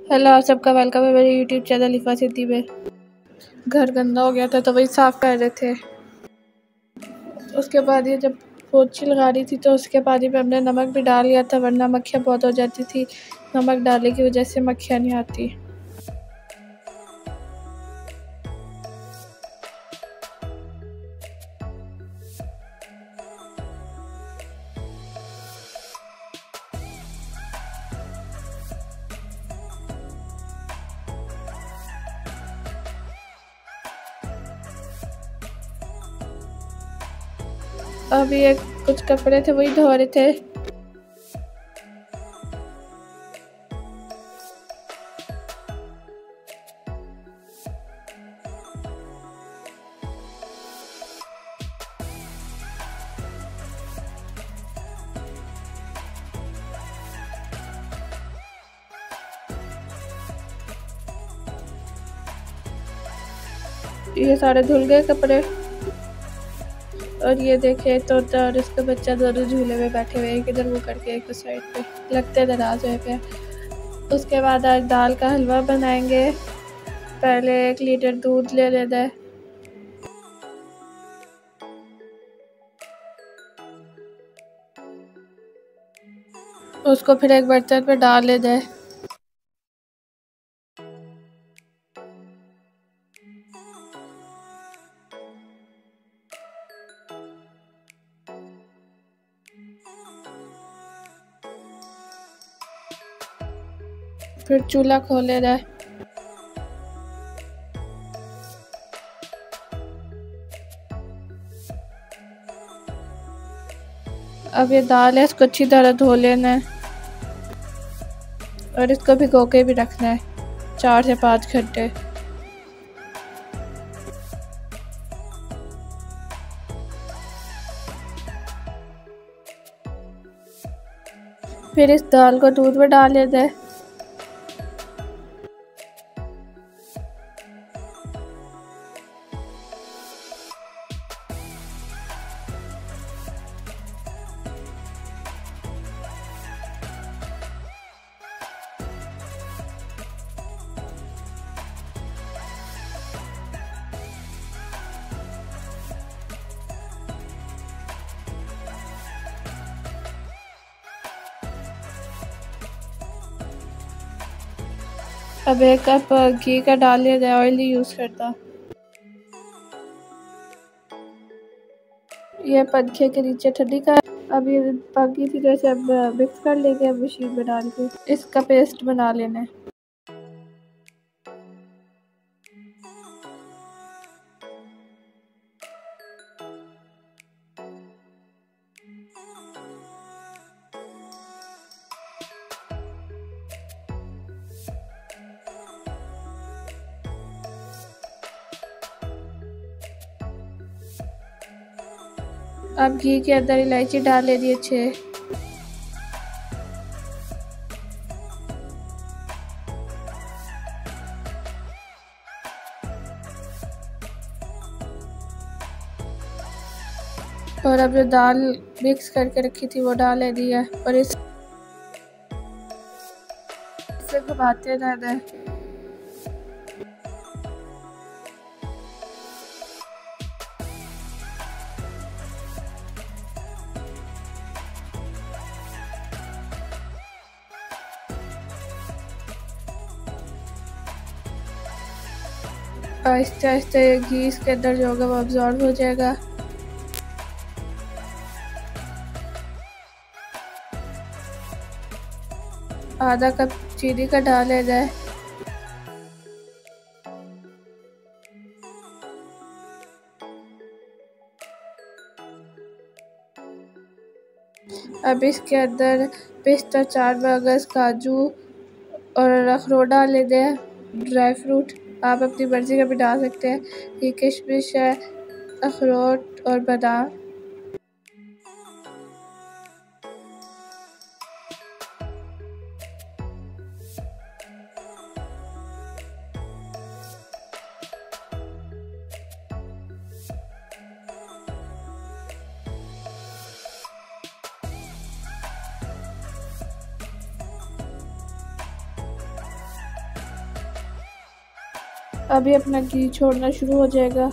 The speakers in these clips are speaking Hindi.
हेलो, आप सबका वेलकम है मेरे यूट्यूब चैनल लिफा सिद्धि में। घर गंदा हो गया था तो वही साफ़ कर रहे थे। उसके बाद ये जब पोछी लगा रही थी तो उसके पानी में हमने नमक भी डाल लिया था, वरना मक्खियाँ बहुत हो जाती थी। नमक डालने की वजह से मक्खियाँ नहीं आती। अभी एक कुछ कपड़े थे वही धो रहे थे। ये सारे धुल गए कपड़े। और ये देखे तोता और इसका बच्चा दोनों झूले में बैठे हुए, एक इधर मुँह करके एक उस साइड पे, लगते नाराज हुए पे। उसके बाद आज दाल का हलवा बनाएंगे। पहले 1 लीटर दूध ले लेना है। उसको फिर एक बर्तन में डाल लेना है। फिर चूल्हा खोल लेना है। अब ये दाल है, इसको अच्छी तरह धो लेना है और इसको भिगो के भी रखना है 4 से 5 घंटे। फिर इस दाल को दूध में डाल लेना है। अब 1 कप घी का डाल लिया जाए, ऑयल नहीं यूज़ करता। ये पंखे के नीचे ठंडी का, अब ये पकी थी जैसे अब मिक्स कर लेंगे। अब मशीन में डाल के इसका पेस्ट बना लेना है। अब घी के अंदर इलायची डाल लेनी है 6। और अब जो दाल मिक्स करके रखी थी वो डाल लेनी है और इसे घुमाते रहना है। आहिस्ते आहिस्ते घी इसके अंदर जो होगा वो अब्जॉर्ब हो जाएगा। आधा कप चीनी का डाल लेना है। अब इसके अंदर पिस्ता, 4 मगज, काजू और अखरोट डाल लेते हैं। ड्राई फ्रूट आप अपनी मर्ज़ी का भी डाल सकते हैं। ये किशमिश है, अखरोट और बादाम। अभी अपना घी छोड़ना शुरू हो जाएगा।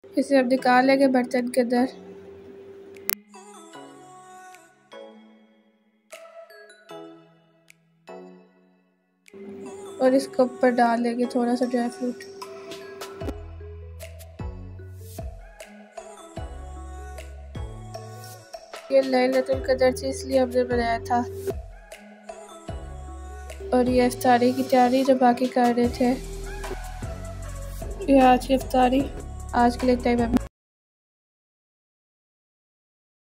इसे अब निकाल लेंगे बर्तन के अंदर। और इसके ऊपर डाल लेंगे थोड़ा सा ड्राई फ्रूट। ये लैलतुल कदर थी इसलिए हमने बनाया था। और ये इफ्तारी की तैयारी जो बाकी कर रहे थे। ये आज की इफ्तारी, आज के लिए टाइम